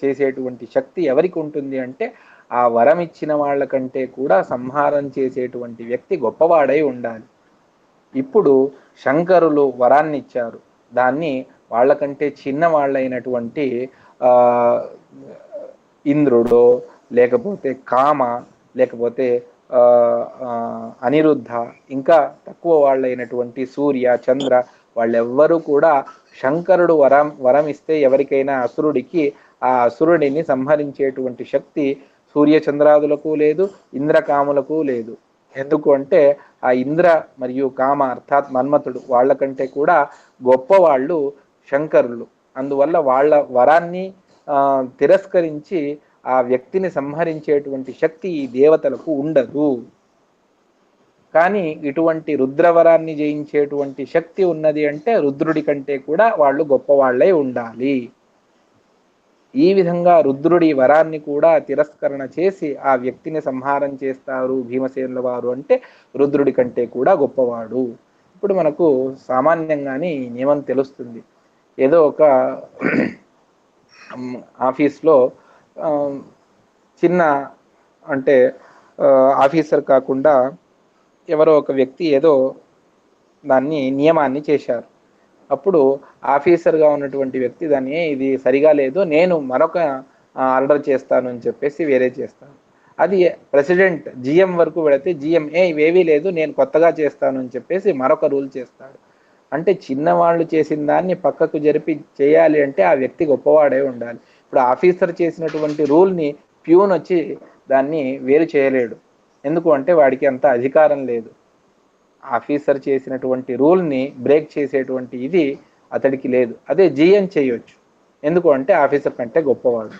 చేసేటువంటి శక్తి ఎవరికి ఉంటుంది అంటే, ఆ వరం ఇచ్చిన వాళ్ళకంటే కూడా సంహారం చేసేటువంటి వ్యక్తి గొప్పవాడై ఉండాలి. ఇప్పుడు శంకరులు వరాన్ని ఇచ్చారు, దాన్ని వాళ్ళకంటే చిన్న వాళ్ళైనటువంటి ఇంద్రుడో లేకపోతే కామ లేకపోతే అనిరుద్ధ ఇంకా తక్కువ వాళ్ళైనటువంటి సూర్య చంద్ర వాళ్ళెవ్వరూ కూడా శంకరుడు వరం ఇస్తే ఎవరికైనా అసురుడికి ఆ అసురుడిని సంహరించేటువంటి శక్తి సూర్యచంద్రాదులకు లేదు, ఇంద్రకాములకు లేదు. ఎందుకు అంటే ఆ ఇంద్ర మరియు కామ అర్థాత్ మన్మథుడు వాళ్ళకంటే కూడా గొప్పవాళ్ళు శంకరులు. అందువల్ల వాళ్ళ వరాన్ని తిరస్కరించి ఆ వ్యక్తిని సంహరించేటువంటి శక్తి ఈ దేవతలకు ఉండదు. కానీ ఇటువంటి రుద్రవరాన్ని జయించేటువంటి శక్తి ఉన్నది అంటే రుద్రుడి కంటే కూడా వాళ్ళు గొప్పవాళ్ళై ఉండాలి. ఈ విధంగా రుద్రుడి వరాన్ని కూడా తిరస్కరణ చేసి ఆ వ్యక్తిని సంహారం చేస్తారు భీమసేనుల వారు అంటే రుద్రుడి కంటే కూడా గొప్పవాడు. ఇప్పుడు మనకు సామాన్యంగానే ఈ నియమం తెలుస్తుంది. ఏదో ఒక ఆఫీస్లో చిన్న అంటే ఆఫీసర్ కాకుండా ఎవరో ఒక వ్యక్తి ఏదో దాన్ని నియమాన్ని చేశారు. అప్పుడు ఆఫీసర్గా ఉన్నటువంటి వ్యక్తి దాన్ని ఇది సరిగా లేదు, నేను మరొక ఆర్డర్ చేస్తాను అని చెప్పేసి వేరే చేస్తాను. అది ప్రెసిడెంట్ జిఎం వరకు వెళితే జిఎం ఇవేవీ లేదు, నేను కొత్తగా చేస్తాను అని చెప్పేసి మరొక రూల్ చేస్తాడు. అంటే చిన్నవాళ్ళు చేసిన దాన్ని పక్కకు జరిపి చేయాలి అంటే ఆ వ్యక్తి గొప్పవాడే ఉండాలి. ఇప్పుడు ఆఫీసర్ చేసినటువంటి రూల్ని ప్యూన్ వచ్చి దాన్ని వేరు చేయలేడు. ఎందుకు అంటే వాడికి అంత అధికారం లేదు. ఆఫీసర్ చేసినటువంటి రూల్ని బ్రేక్ చేసేటువంటి ఇది అతడికి లేదు. అదే జిఎం చేయొచ్చు. ఎందుకు అంటే ఆఫీసర్ కంటే గొప్పవాడు.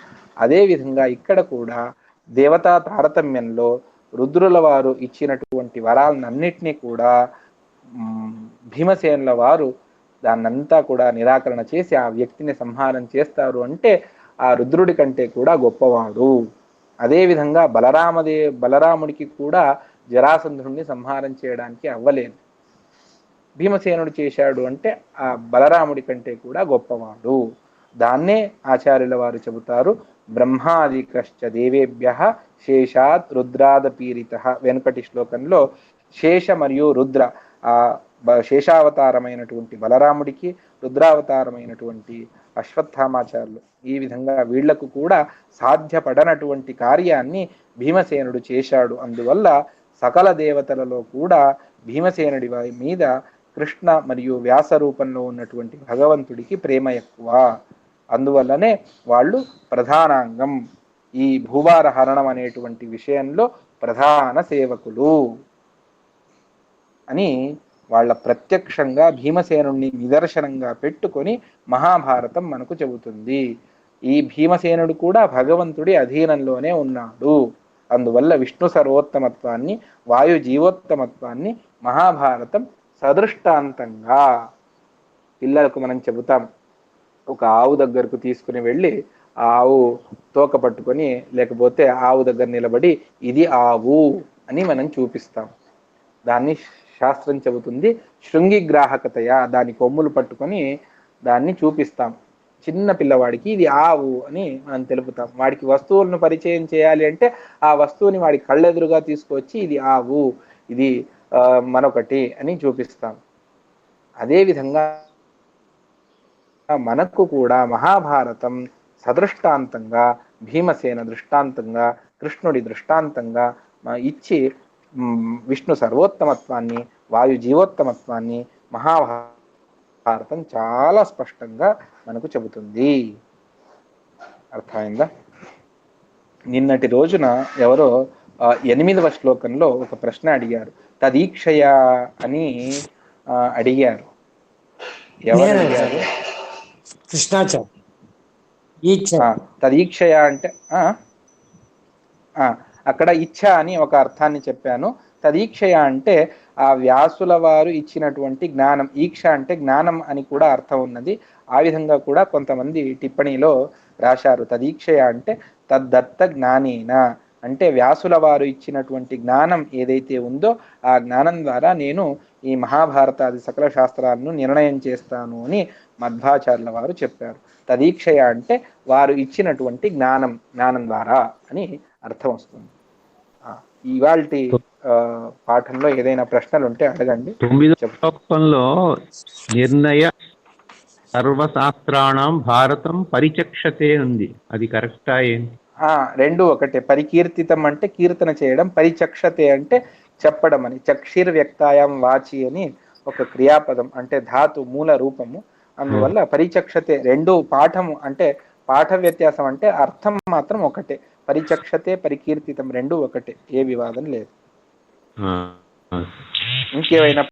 అదేవిధంగా ఇక్కడ కూడా దేవతా తారతమ్యంలో రుద్రుల వారు ఇచ్చినటువంటి వరాలన్నింటినీ కూడా భీమసేనుల వారు దాన్నంతా కూడా నిరాకరణ చేసి ఆ వ్యక్తిని సంహారం చేస్తారు అంటే ఆ రుద్రుడి కంటే కూడా గొప్పవాడు. అదేవిధంగా బలరాముడికి కూడా జరాసంధుడిని సంహారం చేయడానికి అవ్వలేదు. భీమసేనుడు చేశాడు అంటే ఆ బలరాముడి కంటే కూడా గొప్పవాడు. దాన్నే ఆచార్యుల వారు చెబుతారు, బ్రహ్మాదికశ్చ దేవేభ్య శేషాత్ రుద్రాద పీరిత. వెనుకటి శ్లోకంలో శేష మరియు రుద్ర, ఆ శేషావతారమైనటువంటి బలరాముడికి, రుద్రావతారమైనటువంటి అశ్వత్థామాచార్యులు, ఈ విధంగా వీళ్లకు కూడా సాధ్యపడనటువంటి కార్యాన్ని భీమసేనుడు చేశాడు. అందువల్ల సకల దేవతలలో కూడా భీమసేనుడి మీద కృష్ణ మరియు వ్యాస రూపంలో ఉన్నటువంటి భగవంతుడికి ప్రేమ ఎక్కువ. అందువల్లనే వాళ్ళు ప్రధానాంగం, ఈ భూభార హరణం అనేటువంటి విషయంలో ప్రధాన సేవకులు అని వాళ్ళ ప్రత్యక్షంగా భీమసేనుణ్ణి నిదర్శనంగా పెట్టుకొని మహాభారతం మనకు చెబుతుంది. ఈ భీమసేనుడు కూడా భగవంతుడి అధీనంలోనే ఉన్నాడు. అందువల్ల విష్ణు సర్వోత్తమత్వాన్ని, వాయు జీవోత్తమత్వాన్ని మహాభారతం సదృష్టాంతంగా పిల్లలకు మనం చెబుతాం. ఒక ఆవు దగ్గరకు తీసుకుని వెళ్ళి ఆ ఆవు తోక పట్టుకొని లేకపోతే ఆవు దగ్గర నిలబడి ఇది ఆవు అని మనం చూపిస్తాం. దాన్ని శాస్త్రం చెబుతుంది శృంగిగ్రాహకతయ, దాని కొమ్ములు పట్టుకొని దాన్ని చూపిస్తాం. చిన్న పిల్లవాడికి ఇది ఆవు అని మనం తెలుపుతాం. వాడికి వస్తువులను పరిచయం చేయాలి అంటే ఆ వస్తువుని వాడి కళ్ళెదురుగా తీసుకొచ్చి ఇది ఆవు, ఇది మరొకటి అని చూపిస్తాం. అదేవిధంగా మనకు కూడా మహాభారతం సదృష్టాంతంగా, భీమసేన దృష్టాంతంగా, కృష్ణుడి దృష్టాంతంగా ఇచ్చి విష్ణు సర్వోత్తమత్వాన్ని, వాయు జీవోత్తమత్వాన్ని మహాభారతం చాలా స్పష్టంగా మనకు చెబుతుంది. అర్థమైందా? నిన్నటి రోజున ఎవరో 8వ శ్లోకంలో ఒక ప్రశ్న అడిగారు, తదీక్షయ అని అడిగారు. ఎవరు అడిగారు? కృష్ణాచార్య. తదీక్షయ అంటే అక్కడ ఇచ్ఛ అని ఒక అర్థాన్ని చెప్పాను. తదీక్షయ అంటే ఆ వ్యాసుల వారు ఇచ్చినటువంటి జ్ఞానం. ఈక్ష అంటే జ్ఞానం అని కూడా అర్థం ఉన్నది. ఆ విధంగా కూడా కొంతమంది టిప్పణిలో రాశారు. తదీక్షయ అంటే తద్దత్త జ్ఞానేన, అంటే వ్యాసుల వారు ఇచ్చినటువంటి జ్ఞానం ఏదైతే ఉందో ఆ జ్ఞానం ద్వారా నేను ఈ మహాభారతాది సకల శాస్త్రాలను నిర్ణయం చేస్తాను అని మధ్వాచార్యుల వారు చెప్పారు. తదీక్షయ అంటే వారు ఇచ్చినటువంటి జ్ఞానం ద్వారా అని అర్థం వస్తుంది. ఇవాల్టి పాఠంలో ఏదైనా ప్రశ్నలు ఉంటే అడగండి. 9వ శ్లోకంలో నిర్ణయ సర్వశాస్త్రాణం భారతం పరిచక్షతే ఉంది, అది కరెక్టా? ఏంటి? రెండు ఒకటే. పరికీర్తితం అంటే కీర్తన చేయడం, పరిచక్షతే అంటే చెప్పడం అని. చక్షిర్ వ్యక్తాయం వాచి అని ఒక క్రియాపదం, అంటే ధాతు మూల రూపము. అందువల్ల పరిచక్షతే రెండు పాఠము అంటే పాఠ వ్యత్యాసం, అంటే అర్థం మాత్రం ఒకటే. పరిచక్షతే పరికీర్తితం రెండు ఒకటే, ఏ వివాదం లేదు. ఇంకేమైనా